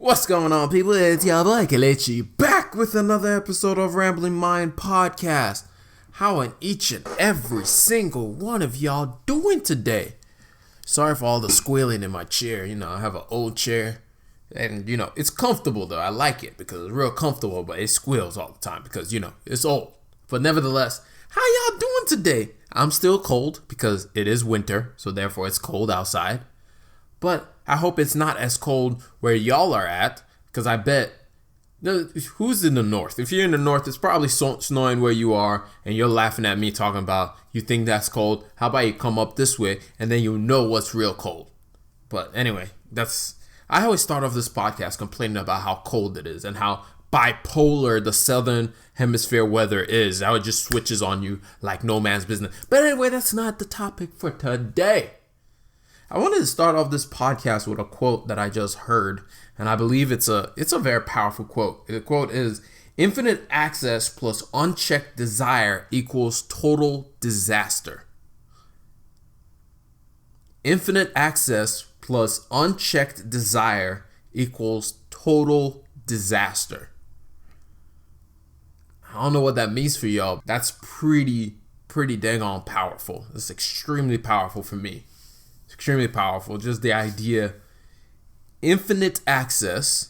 What's going on, people? It's your boy Kelechi back with another episode of Rambling Mind Podcast. How are each and every single one of y'all doing today? Sorry for all the squealing in my chair. I have an old chair. And, it's comfortable, though. I like it because it's real comfortable, but it squeals all the time because, it's old. But nevertheless, how y'all doing today? I'm still cold because it is winter, so therefore it's cold outside. But I hope it's not as cold where y'all are at, because I bet, who's in the north? If you're in the north, it's probably snowing where you are, and you're laughing at me talking about, you think that's cold? How about you come up this way, and then you'll know what's real cold. But anyway, I always start off this podcast complaining about how cold it is, and how bipolar the southern hemisphere weather is. How it just switches on you like no man's business. But anyway, that's not the topic for today. I wanted to start off this podcast with a quote that I just heard, and I believe it's a very powerful quote. The quote is, "Infinite access plus unchecked desire equals total disaster." Infinite access plus unchecked desire equals total disaster. I don't know what that means for y'all. That's pretty dang on powerful. It's extremely powerful for me. Extremely powerful. Just the idea, infinite access,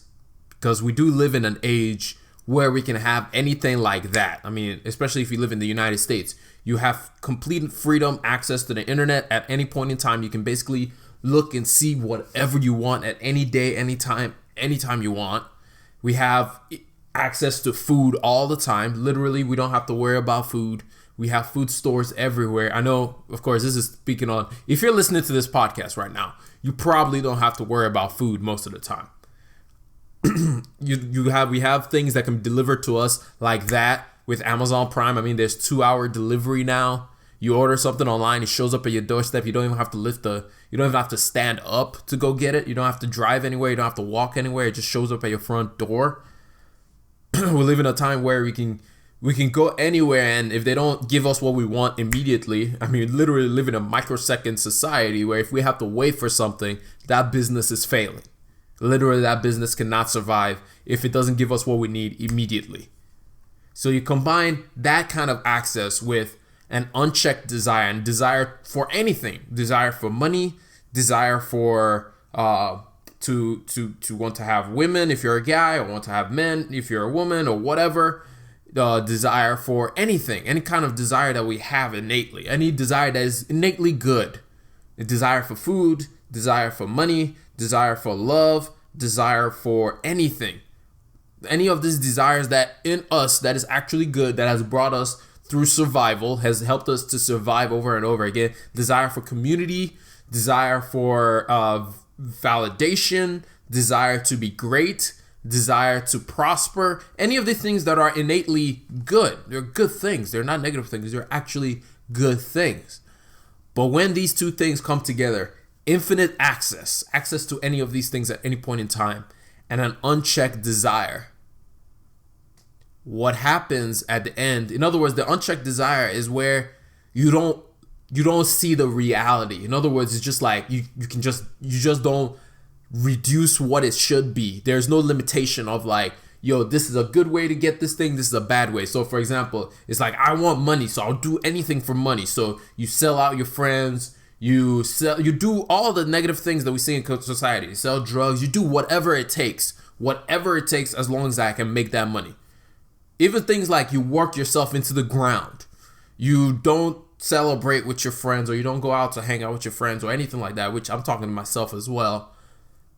because we do live in an age where we can have anything like that. I mean, especially if you live in the United States, you have complete freedom, access to the internet at any point in time. You can basically look and see whatever you want at any day, anytime you want. We have access to food all the time. Literally, we don't have to worry about food. We have food stores everywhere. I know, of course, this is speaking on, if you're listening to this podcast right now, you probably don't have to worry about food most of the time. We have things that can be delivered to us like that with Amazon Prime. I mean, there's 2-hour delivery now. You order something online, it shows up at your doorstep. You don't even have to you don't even have to stand up to go get it. You don't have to drive anywhere. You don't have to walk anywhere. It just shows up at your front door. We live in a time where we can go anywhere, and if they don't give us what we want immediately, I mean, literally live in a microsecond society where if we have to wait for something, that business is failing. Literally, that business cannot survive if it doesn't give us what we need immediately. So you combine that kind of access with an unchecked desire, and desire for anything, desire for money, desire for to want to have women if you're a guy, or want to have men if you're a woman, or whatever. Desire for anything, any kind of desire that we have innately, any desire that is innately good. A desire for food, desire for money, desire for love, desire for anything. Any of these desires that in us that is actually good, that has brought us through survival, has helped us to survive over and over again. Desire for community, desire for validation, desire to be great, desire to prosper, any of the things that are innately good. They're good things. They're not negative things. They're actually good things. But when these two things come together, infinite access to any of these things at any point in time, and an unchecked desire, what happens at the end, in other words, the unchecked desire is where you don't see the reality. In other words, it's just like you just don't reduce what it should be. There's no limitation of like, yo, this is a good way to get this thing, this is a bad way. So for example, it's like, I want money, so I'll do anything for money. So you sell out your friends, you do all the negative things that we see in society. You sell drugs, you do whatever it takes as long as I can make that money. Even things like you work yourself into the ground. You don't celebrate with your friends, or you don't go out to hang out with your friends, or anything like that, which I'm talking to myself as well.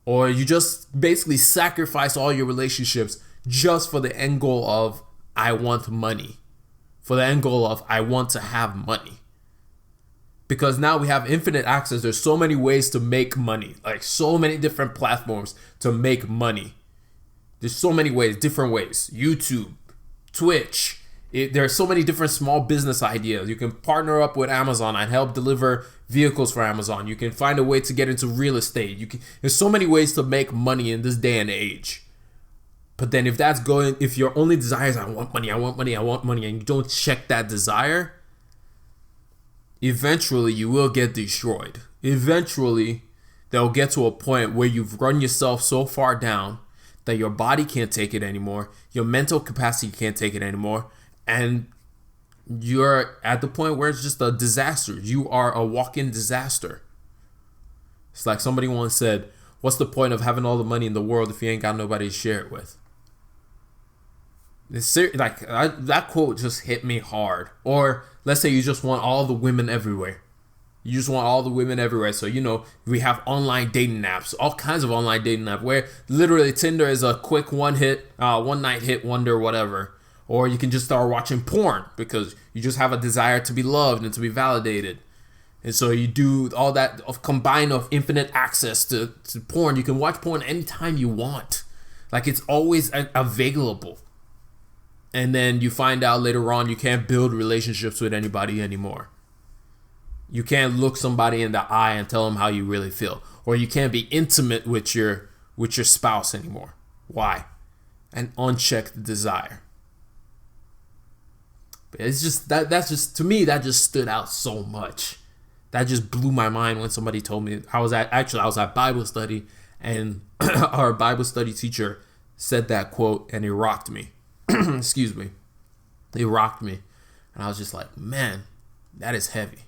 Or you just basically sacrifice all your relationships just for the end goal of, I want money. For the end goal of, I want to have money. Because now we have infinite access. There's so many ways to make money. Like so many different platforms to make money. There's so many ways, different ways. YouTube, Twitch. There are so many different small business ideas. You can partner up with Amazon and help deliver vehicles for Amazon. You can find a way to get into real estate. There's so many ways to make money in this day and age. But then if your only desire is I want money, and you don't check that desire, eventually you will get destroyed. Eventually they'll get to a point where you've run yourself so far down that your body can't take it anymore, your mental capacity can't take it anymore, and you're at the point where it's just a disaster. You are a walk-in disaster. It's like somebody once said, what's the point of having all the money in the world if you ain't got nobody to share it with? That quote just hit me hard. Or let's say you just want all the women everywhere. You just want all the women everywhere. So, we have online dating apps, all kinds of online dating apps where literally Tinder is a quick one night hit wonder, whatever. Or you can just start watching porn because you just have a desire to be loved and to be validated. And so you do all that combined of infinite access to porn. You can watch porn anytime you want. Like, it's always available. And then you find out later on you can't build relationships with anybody anymore. You can't look somebody in the eye and tell them how you really feel. Or you can't be intimate with your spouse anymore. Why? An unchecked desire. It's just that's just, to me, that just stood out so much. That just blew my mind when somebody told me. I was at Bible study, and our Bible study teacher said that quote, and it rocked me. Excuse me. It rocked me. And I was just like, man, that is heavy.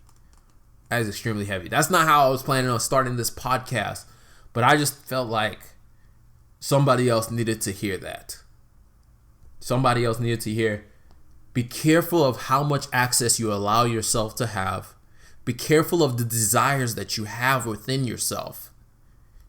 That is extremely heavy. That's not how I was planning on starting this podcast, but I just felt like somebody else needed to hear that. Somebody else needed to hear, be careful of how much access you allow yourself to have. Be careful of the desires that you have within yourself.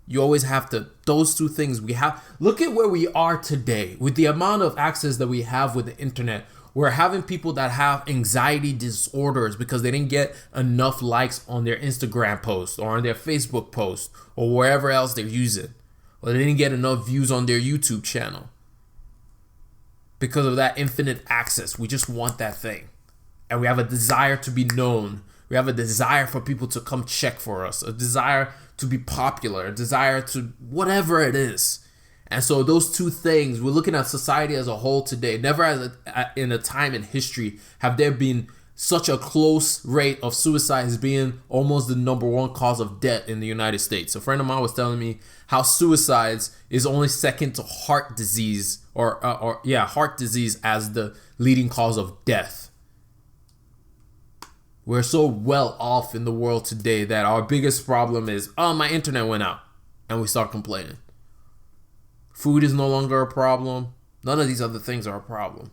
You always have to, those two things we have. Look at where we are today with the amount of access that we have with the internet. We're having people that have anxiety disorders because they didn't get enough likes on their Instagram post or on their Facebook post or wherever else they're using. Or they didn't get enough views on their YouTube channel. Because of that infinite access, we just want that thing. And we have a desire to be known. We have a desire for people to come check for us. A desire to be popular. A desire to whatever it is. And so those two things, we're looking at society as a whole today. Never in a time in history have there been such a close rate of suicide as being almost the number one cause of death in the United States. A friend of mine was telling me how suicides is only second to heart disease heart disease as the leading cause of death. We're so well off in the world today that our biggest problem is, my internet went out, and we start complaining. Food is no longer a problem. None of these other things are a problem.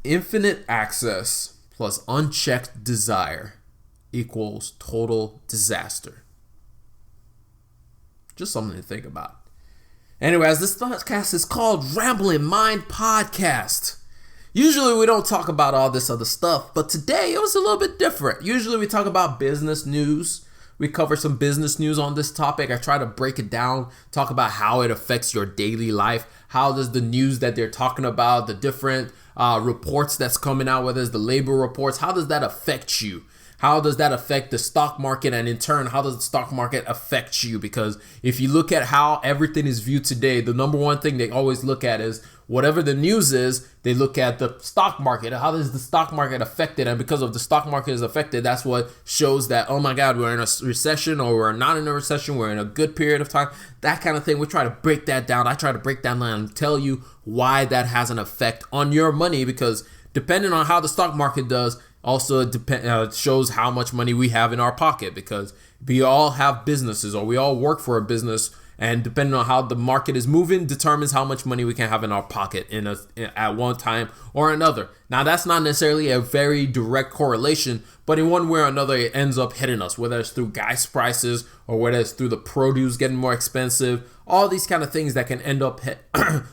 Infinite access plus unchecked desire equals total disaster. Just something to think about. Anyways, this podcast is called Rambling Mind Podcast. Usually we don't talk about all this other stuff, but today it was a little bit different. Usually we talk about business news. We cover some business news on this topic. I try to break it down, talk about how it affects your daily life. How does the news that they're talking about, the different reports that's coming out, whether it's the labor reports, how does that affect you? How does that affect the stock market? And in turn, how does the stock market affect you? Because if you look at how everything is viewed today, the number one thing they always look at is whatever the news is, they look at the stock market. How does the stock market affect it? And because of the stock market is affected, that's what shows that, oh my God, we're in a recession or we're not in a recession. We're in a good period of time. That kind of thing. We try to break that down. I try to break that down and tell you why that has an effect on your money, because depending on how the stock market does, also shows how much money we have in our pocket, because we all have businesses or we all work for a business, and depending on how the market is moving determines how much money we can have in our pocket at one time or another. Now, that's not necessarily a very direct correlation, but in one way or another, it ends up hitting us, whether it's through gas prices or whether it's through the produce getting more expensive, all these kind of things that can end up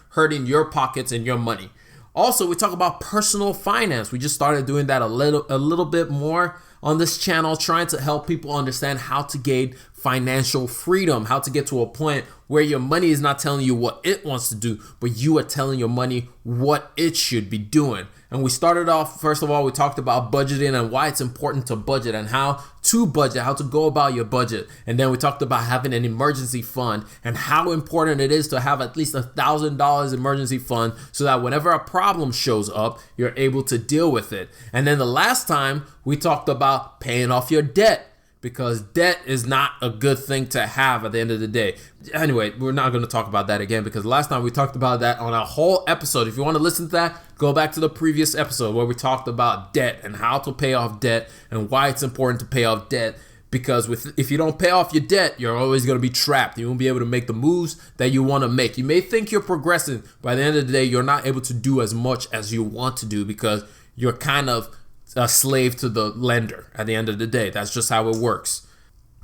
hurting your pockets and your money. Also, we talk about personal finance. We just started doing that a little bit more on this channel, trying to help people understand how to gain financial freedom, how to get to a point where your money is not telling you what it wants to do, but you are telling your money what it should be doing. And we started off, first of all, we talked about budgeting and why it's important to budget and how to budget, how to go about your budget. And then we talked about having an emergency fund and how important it is to have at least $1,000 emergency fund so that whenever a problem shows up, you're able to deal with it. And then the last time we talked about paying off your debt, because debt is not a good thing to have at the end of the day. Anyway, we're not going to talk about that again because last time we talked about that on a whole episode. If you want to listen to that, go back to the previous episode where we talked about debt and how to pay off debt and why it's important to pay off debt. Because if you don't pay off your debt, you're always going to be trapped. You won't be able to make the moves that you want to make. You may think you're progressing. By the end of the day, you're not able to do as much as you want to do because you're kind of a slave to the lender at the end of the day. That's just how it works.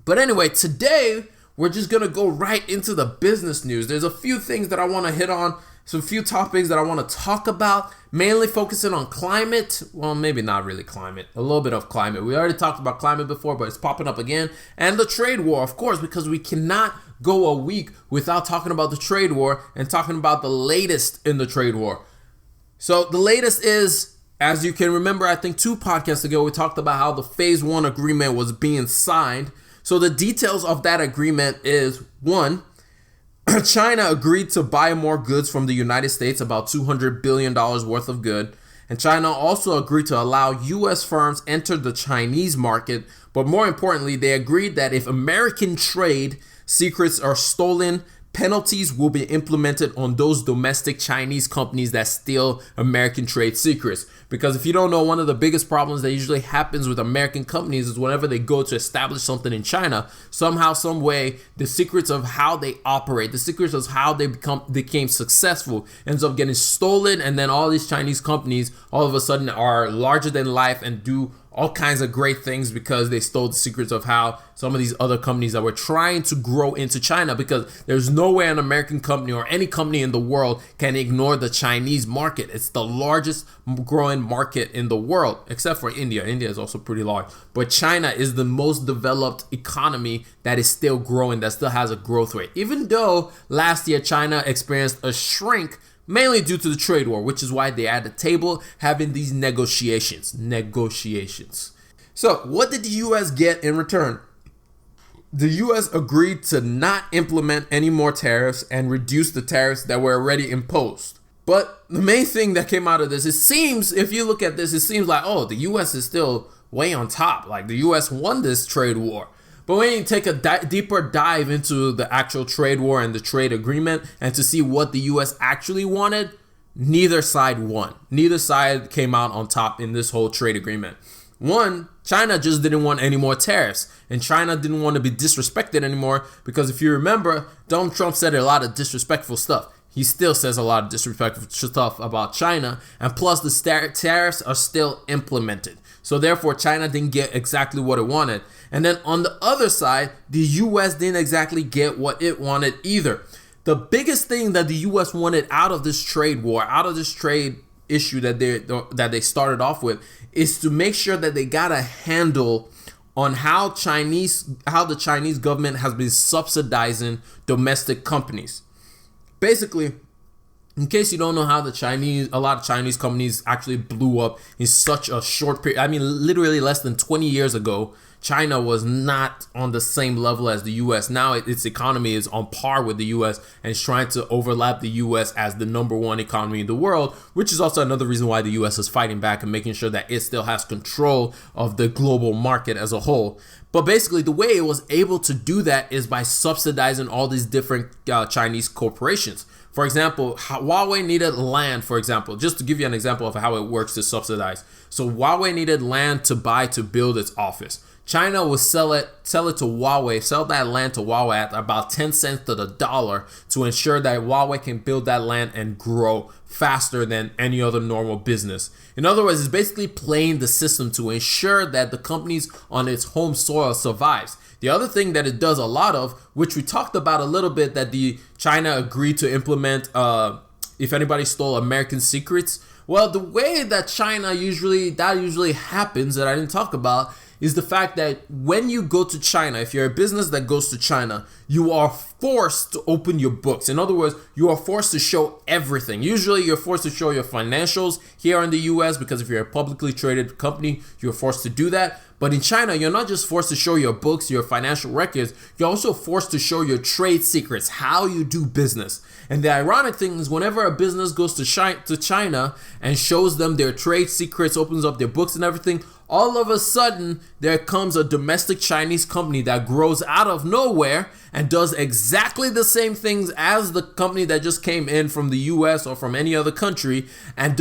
But anyway, today, we're just going to go right into the business news. There's a few things that I want to hit on. Some few topics that I want to talk about, mainly focusing on climate. Well, maybe not really climate, a little bit of climate. We already talked about climate before, but it's popping up again. And the trade war, of course, because we cannot go a week without talking about the trade war and talking about the latest in the trade war. So the latest is, as you can remember, I think 2 podcasts ago, we talked about how the phase 1 agreement was being signed. So the details of that agreement is, 1, China agreed to buy more goods from the United States, about $200 billion worth of good. And China also agreed to allow U.S. firms enter the Chinese market. But more importantly, they agreed that if American trade secrets are stolen, penalties will be implemented on those domestic Chinese companies that steal American trade secrets. Because if you don't know, one of the biggest problems that usually happens with American companies is whenever they go to establish something in China, somehow, some way, the secrets of how they operate, the secrets of how they became successful ends up getting stolen, and then all these Chinese companies all of a sudden are larger than life and do all kinds of great things because they stole the secrets of how some of these other companies that were trying to grow into China, because there's no way an American company or any company in the world can ignore the Chinese market. It's the largest growing market in the world, except for India. India is also pretty large, but China is the most developed economy that is still growing, that still has a growth rate. Even though last year China experienced a shrink, mainly due to the trade war, which is why they're at the table having these negotiations. So what did the U.S. get in return? The U.S. agreed to not implement any more tariffs and reduce the tariffs that were already imposed. But the main thing that came out of this, it seems, if you look at this, it seems like, oh, the U.S. is still way on top. Like the U.S. won this trade war. But when you take a deeper dive into the actual trade war and the trade agreement and to see what the U.S. actually wanted, neither side won. Neither side came out on top in this whole trade agreement. One, China just didn't want any more tariffs, and China didn't want to be disrespected anymore because if you remember, Donald Trump said a lot of disrespectful stuff. He still says a lot of disrespectful stuff about China, and plus the tariffs are still implemented. So therefore, China didn't get exactly what it wanted. And then on the other side, the U.S. didn't exactly get what it wanted either. The biggest thing that the U.S. wanted out of this trade war, out of this trade issue that they started off with, is to make sure that they got a handle on how the Chinese government has been subsidizing domestic companies. Basically, in case you don't know how a lot of Chinese companies actually blew up in such a short period. I mean, literally less than 20 years ago, China was not on the same level as the U.S. Now its economy is on par with the U.S. and is trying to overlap the U.S. as the number 1 economy in the world, which is also another reason why the U.S. is fighting back and making sure that it still has control of the global market as a whole. But basically, the way it was able to do that is by subsidizing all these different Chinese corporations. For example, Huawei needed land, for example, just to give you an example of how it works to subsidize. So Huawei needed land to build its office. China will sell that land to Huawei at about 10 cents to the dollar to ensure that Huawei can build that land and grow faster than any other normal business. In other words, it's basically playing the system to ensure that the companies on its home soil survives. The other thing that it does a lot of, which we talked about a little bit, that the China agreed to implement if anybody stole American secrets. Well, the way that China usually happens that I didn't talk about is the fact that when you go to China, if you're a business that goes to China, you are forced to open your books. In other words, you are forced to show everything. Usually you're forced to show your financials here in the US because if you're a publicly traded company, you're forced to do that. But in China, you're not just forced to show your books, your financial records, you're also forced to show your trade secrets, how you do business. And the ironic thing is whenever a business goes to China and shows them their trade secrets, opens up their books and everything, all of a sudden there comes a domestic Chinese company that grows out of nowhere and does exactly the same things as the company that just came in from the US or from any other country, and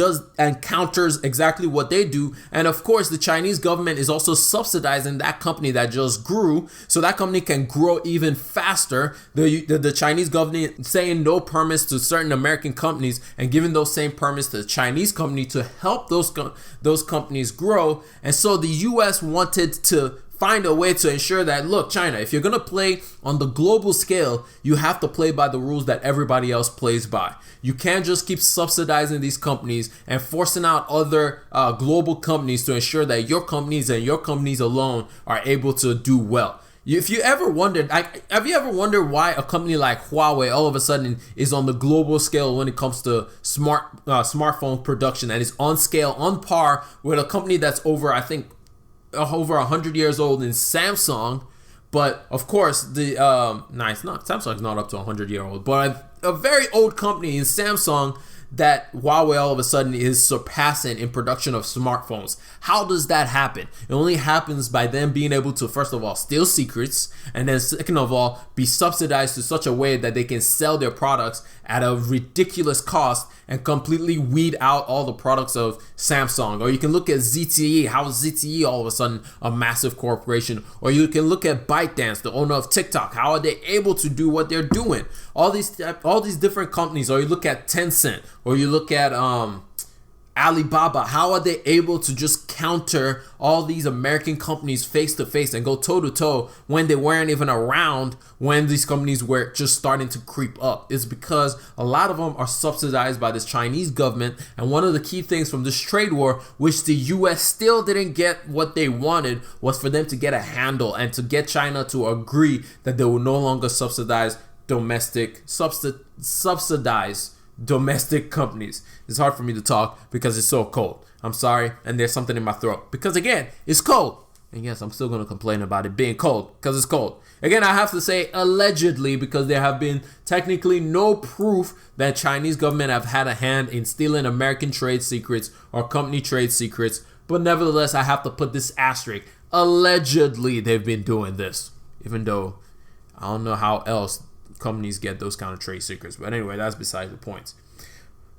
counters exactly what they do. And of course, the Chinese government is also subsidizing that company that just grew, so that company can grow even faster. The Chinese government saying no permits to certain American companies and giving those same permits to the Chinese company to help those companies grow. And so the US wanted to find a way to ensure that, look, China, if you're going to play on the global scale, you have to play by the rules that everybody else plays by. You can't just keep subsidizing these companies and forcing out other global companies to ensure that your companies and your companies alone are able to do well. If you ever wondered, have you ever wondered why a company like Huawei all of a sudden is on the global scale when it comes to smartphone production, and is on scale, on par with a company that's over 100 years old in Samsung? But of course, Samsung's not up to 100-year-old, but a very old company in Samsung that Huawei all of a sudden is surpassing in production of smartphones. How does that happen? It only happens by them being able to, first of all, steal secrets, and then second of all, be subsidized to such a way that they can sell their products at a ridiculous cost and completely weed out all the products of Samsung. Or you can look at ZTE. How is ZTE all of a sudden a massive corporation? Or you can look at ByteDance, the owner of TikTok. How are they able to do what they're doing? All these different companies. Or you look at Tencent, or you look at Alibaba. How are they able to just counter all these American companies face to face and go toe to toe when they weren't even around when these companies were just starting to creep up? It's because a lot of them are subsidized by this Chinese government. And one of the key things from this trade war, which the US still didn't get what they wanted, was for them to get a handle and to get China to agree that they will no longer subsidize domestic companies. It's hard for me to talk because it's so cold. I'm sorry, and there's something in my throat because, again, it's cold. And yes, I'm still going to complain about it being cold because it's cold. Again, I have to say allegedly, because there have been technically no proof that Chinese government have had a hand in stealing American trade secrets or company trade secrets. But nevertheless, I have to put this asterisk. Allegedly, they've been doing this, even though I don't know how else companies get those kind of trade secrets. But anyway, that's beside the point.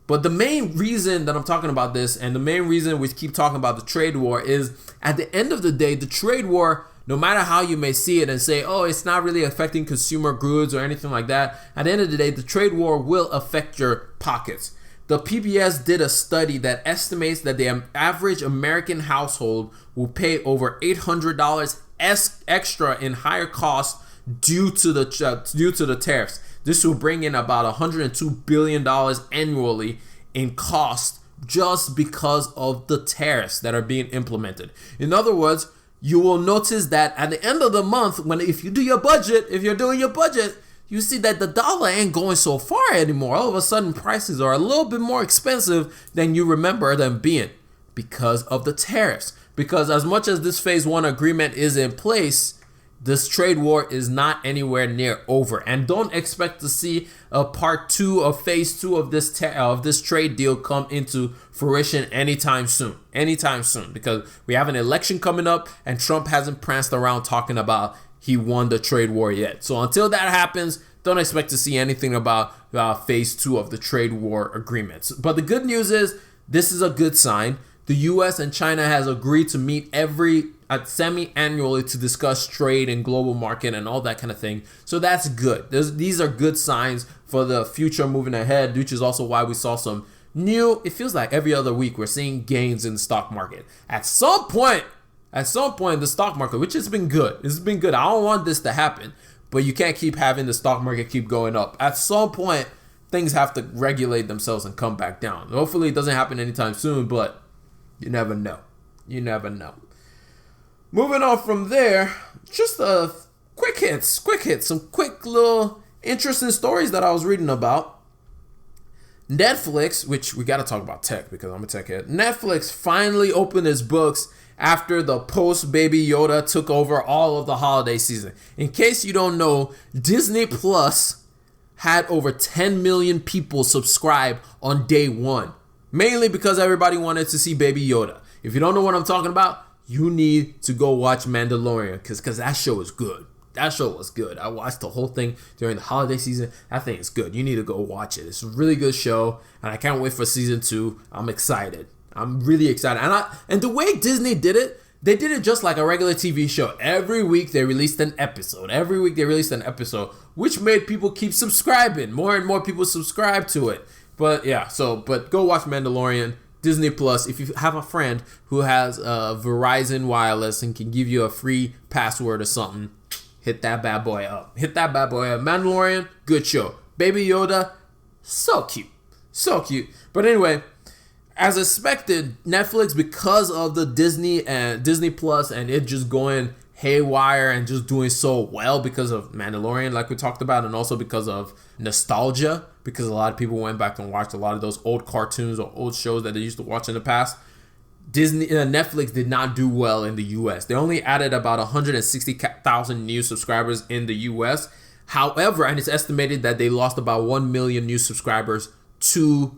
But the main reason that I'm talking about this, and the main reason we keep talking about the trade war, is at the end of the day, the trade war, no matter how you may see it and say, oh, it's not really affecting consumer goods or anything like that, at the end of the day, the trade war will affect your pockets. The PBS did a study that estimates that the average American household will pay over $800 extra in higher costs due to the tariffs. This will bring in about $102 billion annually in cost just because of the tariffs that are being implemented. In other words, you will notice that at the end of the month, if you're doing your budget, you see that the dollar ain't going so far anymore. All of a sudden, prices are a little bit more expensive than you remember them being because of the tariffs. Because as much as this phase 1 agreement is in place, this trade war is not anywhere near over, and don't expect to see a part 2 of phase 2 of this trade deal come into fruition anytime soon, because we have an election coming up and Trump hasn't pranced around talking about he won the trade war yet. So until that happens, don't expect to see anything about phase 2 of the trade war agreements. But the good news is this is a good sign. The US and China has agreed to meet semi-annually to discuss trade and global market and all that kind of thing. So that's good. These are good signs for the future moving ahead, which is also why we saw some it feels like every other week we're seeing gains in the stock market. At some point, the stock market, which has been good. I don't want this to happen, but you can't keep having the stock market keep going up. At some point, things have to regulate themselves and come back down. Hopefully it doesn't happen anytime soon, but you never know. Moving on from there, just quick hits, some quick little interesting stories that I was reading about. Netflix, which we got to talk about tech because I'm a tech head. Netflix finally opened its books after the post-Baby Yoda took over all of the holiday season. In case you don't know, Disney Plus had over 10 million people subscribe on day 1. Mainly because everybody wanted to see Baby Yoda. If you don't know what I'm talking about, you need to go watch Mandalorian because that show is good. That show was good. I watched the whole thing during the holiday season. That thing is good. You need to go watch it. It's a really good show, and I can't wait for season 2. I'm excited. I'm really excited. And the way Disney did it, they did it just like a regular TV show. Every week they released an episode. Which made people keep subscribing. More and more people subscribe to it. But yeah, but go watch Mandalorian. Disney Plus. If you have a friend who has Verizon Wireless and can give you a free password or something, hit that bad boy up. Mandalorian, good show. Baby Yoda, so cute. But anyway, as expected, Netflix, because of the Disney Plus and it just going haywire and just doing so well because of Mandalorian, like we talked about, and also because of nostalgia, because a lot of people went back and watched a lot of those old cartoons or old shows that they used to watch in the past. Netflix did not do well in the US. They only added about 160,000 new subscribers in the US. However, and it's estimated that they lost about 1 million new subscribers to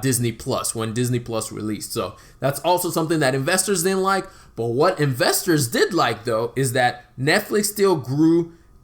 Disney Plus when Disney Plus released. So that's also something that investors didn't like. But what investors did like, though, is that Netflix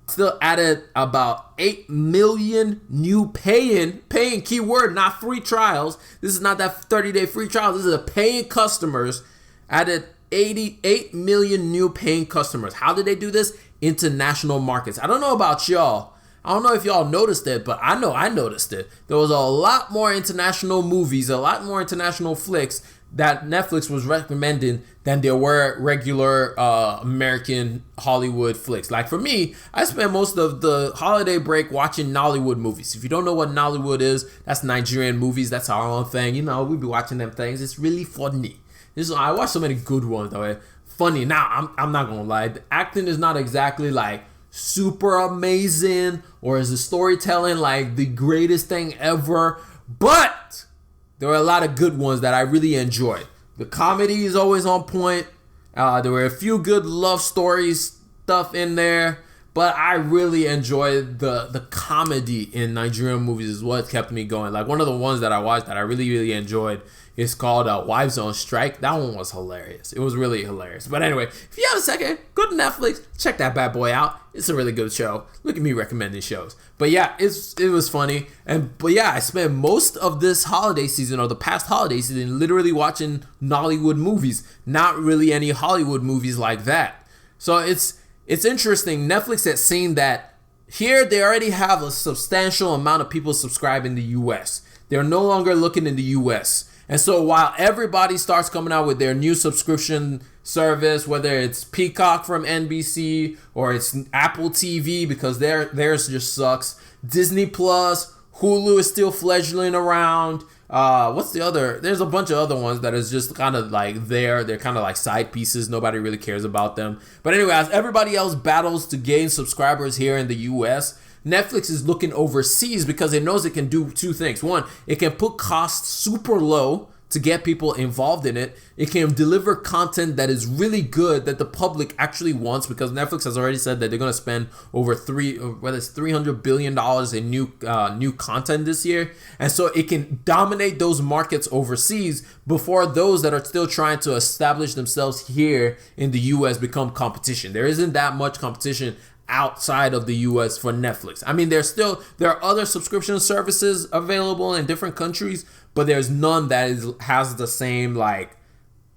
still added about 8 million new paying keyword, not free trials. This is not that 30-day free trial. This is a paying customers. Added 88 million new paying customers. How did they do this? International markets. I don't know about y'all. I don't know if y'all noticed it, but I know I noticed it. There was a lot more international movies, a lot more international flicks that Netflix was recommending than there were regular American Hollywood flicks. Like for me, I spent most of the holiday break watching Nollywood movies. If you don't know what Nollywood is, that's Nigerian movies. That's our own thing. You know, we be watching them things. It's really funny. I watch so many good ones though. Funny. Now, I'm not gonna lie. The acting is not exactly like super amazing, or is the storytelling like the greatest thing ever, but there were a lot of good ones that I really enjoyed. The comedy is always on point. There were a few good love stories stuff in there, but I really enjoyed the comedy in Nigerian movies is what kept me going. Like one of the ones that I watched that I really enjoyed is called Wives on Strike. That one was hilarious. It was really hilarious. But anyway, if you have a second, go to Netflix, check that bad boy out. It's a really good show. Look at me recommending shows. But yeah, it was funny. But yeah, I spent most of this holiday season or the past holiday season literally watching Nollywood movies. Not really any Hollywood movies like that. So it's interesting. Netflix has seen that here they already have a substantial amount of people subscribed in the US. They're no longer looking in the US. And so while everybody starts coming out with their new subscription service, whether it's Peacock from NBC or it's Apple TV because theirs just sucks, Disney Plus, Hulu is still fledgling around. What's the other? There's a bunch of other ones that is just kind of like they're kind of like side pieces. Nobody really cares about them. But anyway, as everybody else battles to gain subscribers here in the US, Netflix is looking overseas because it knows it can do two things. One, it can put costs super low to get people involved in it. It can deliver content that is really good that the public actually wants because Netflix has already said that they're going to spend over $300 billion in new content this year. And so it can dominate those markets overseas before those that are still trying to establish themselves here in the US become competition. There isn't that much competition outside of the US for Netflix. I mean, there are other subscription services available in different countries, but there's none that has the same like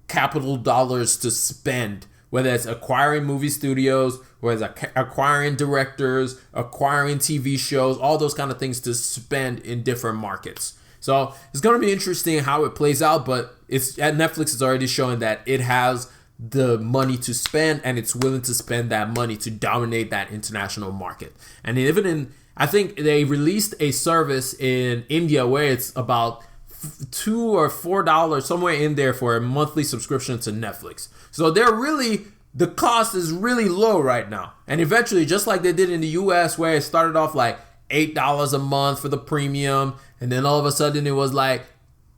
capital dollars to spend, whether it's acquiring movie studios, whether it's acquiring directors, acquiring TV shows, all those kind of things to spend in different markets. So it's going to be interesting how it plays out, but Netflix is already showing that it has the money to spend and it's willing to spend that money to dominate that international market. And even I think they released a service in India where it's about $2 or $4 somewhere in there for a monthly subscription to Netflix. So the cost is really low right now. And eventually, just like they did in the US where it started off like $8 a month for the premium, and then all of a sudden it was like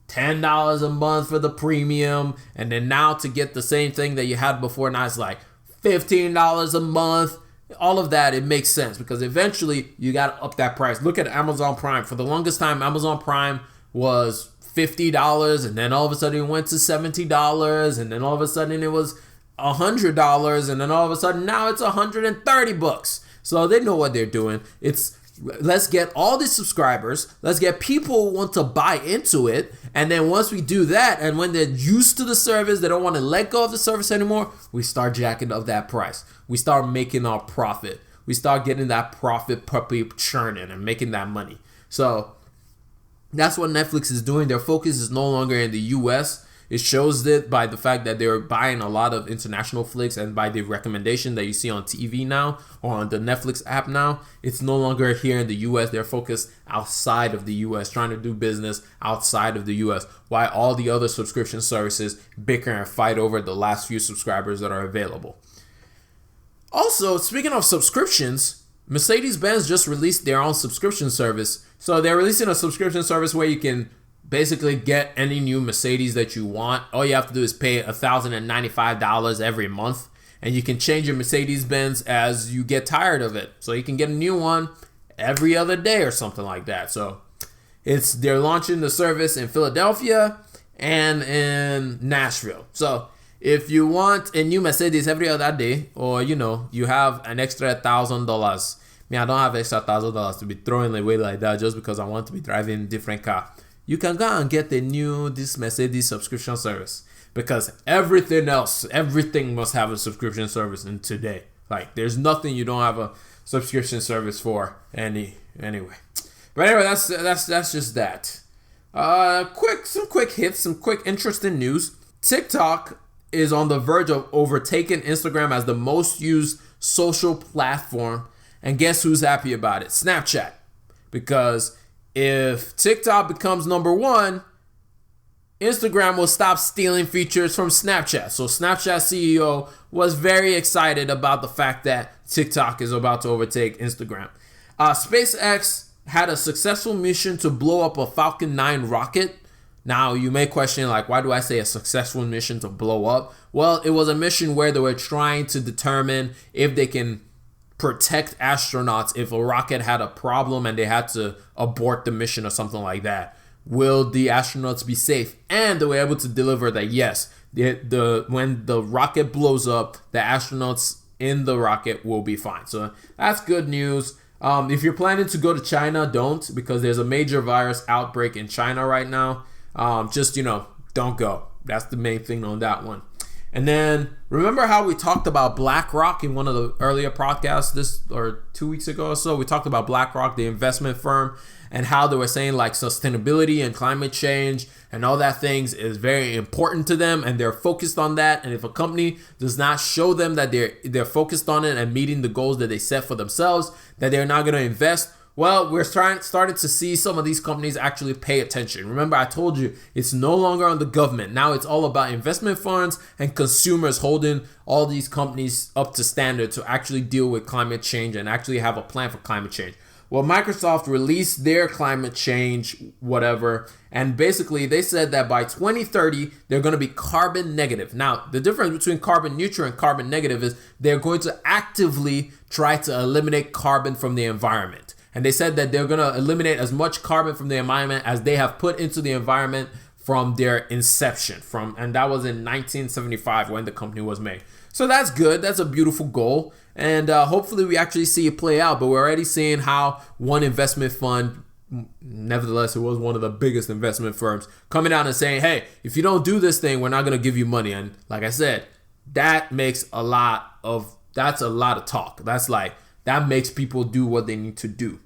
$10 a month for the premium, and then now to get the same thing that you had before, now it's like $15 a month. All of that, it makes sense because eventually you got to up that price. Look at Amazon Prime. For the longest time, Amazon Prime was $50, and then all of a sudden it went to $70, and then all of a sudden it was $100, and then all of a sudden now it's $130. So they know what they're doing. It's let's get all these subscribers, let's get people who want to buy into it, and then once we do that, and when they're used to the service, they don't want to let go of the service anymore, we start jacking up that price. We start making our profit. We start getting that profit puppy churning and making that money. So that's what Netflix is doing. Their focus is no longer in the US. It shows it by the fact that they're buying a lot of international flicks, and by the recommendation that you see on TV now or on the Netflix app now. It's no longer here in the US. They're focused outside of the US, trying to do business outside of the US, while all the other subscription services bicker and fight over the last few subscribers that are available. Also, speaking of subscriptions, Mercedes-Benz just released their own subscription service. So they're releasing a subscription service where you can basically get any new Mercedes that you want. All you have to do is pay $1,095 every month, and you can change your Mercedes-Benz as you get tired of it. So you can get a new one every other day or something like that. So they're launching the service in Philadelphia and in Nashville. So if you want a new Mercedes every other day, or you have an extra $1,000. I don't have extra $1,000 to be throwing away like that just because I want to be driving a different car. You can go and get this Mercedes subscription service, because everything must have a subscription service in today. Like, there's nothing you don't have a subscription service for anyway. But anyway, that's just that. Some quick hits, some quick interesting news. TikTok is on the verge of overtaking Instagram as the most used social platform, and guess who's happy about it? Snapchat, because if TikTok becomes number one, Instagram will stop stealing features from Snapchat. So Snapchat CEO was very excited about the fact that TikTok is about to overtake Instagram. SpaceX had a successful mission to blow up a Falcon 9 rocket. Now, you may question, why do I say a successful mission to blow up? Well, it was a mission where they were trying to determine if they can protect astronauts if a rocket had a problem and they had to abort the mission or something like that. Will the astronauts be safe? And they were able to deliver that yes, when the rocket blows up, the astronauts in the rocket will be fine. So that's good news. If you're planning to go to China, don't, because there's a major virus outbreak in China right now. Don't go. That's the main thing on that one. And then remember how we talked about BlackRock in one of the earlier podcasts 2 weeks ago or so? We talked about BlackRock, the investment firm, and how they were saying sustainability and climate change and all that things is very important to them, and they're focused on that. And if a company does not show them that they're focused on it and meeting the goals that they set for themselves, that they're not going to invest, well, we're starting to see some of these companies actually pay attention. Remember, I told you, it's no longer on the government. Now it's all about investment funds and consumers holding all these companies up to standard to actually deal with climate change and actually have a plan for climate change. Well, Microsoft released their climate change whatever, and basically they said that by 2030, they're going to be carbon negative. Now, the difference between carbon neutral and carbon negative is they're going to actively try to eliminate carbon from the environment. And they said that they're going to eliminate as much carbon from the environment as they have put into the environment from their inception. And that was in 1975 when the company was made. So that's good. That's a beautiful goal. And hopefully we actually see it play out. But we're already seeing how one investment fund, nevertheless, it was one of the biggest investment firms, coming out and saying, hey, if you don't do this thing, we're not going to give you money. And like I said, that makes that's a lot of talk. That makes people do what they need to do.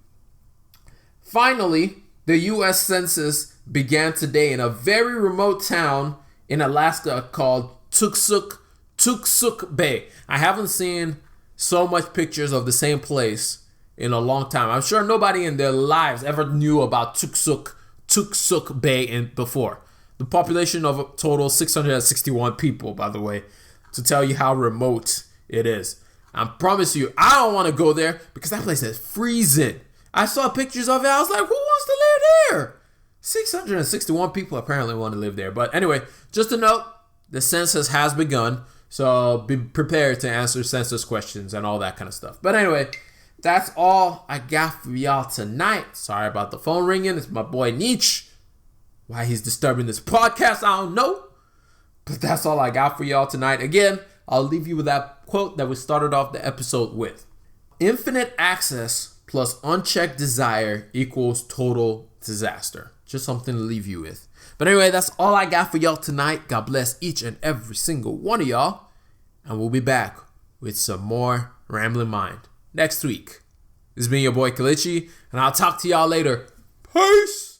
Finally, the U.S. Census began today in a very remote town in Alaska called Tuksuk Bay. I haven't seen so much pictures of the same place in a long time. I'm sure nobody in their lives ever knew about Tuksuk Bay before. The population of total 661 people, by the way, to tell you how remote it is. I promise you, I don't want to go there because that place is freezing. I saw pictures of it. I was like, who wants to live there? 661 people apparently want to live there. But anyway, just a note, the census has begun. So be prepared to answer census questions and all that kind of stuff. But anyway, that's all I got for y'all tonight. Sorry about the phone ringing. It's my boy Nietzsche. Why he's disturbing this podcast, I don't know. But that's all I got for y'all tonight. Again, I'll leave you with that quote that we started off the episode with. Infinite access plus unchecked desire equals total disaster. Just something to leave you with. But anyway, that's all I got for y'all tonight. God bless each and every single one of y'all. And we'll be back with some more Rambling Mind next week. This has been your boy Kelechi, and I'll talk to y'all later. Peace!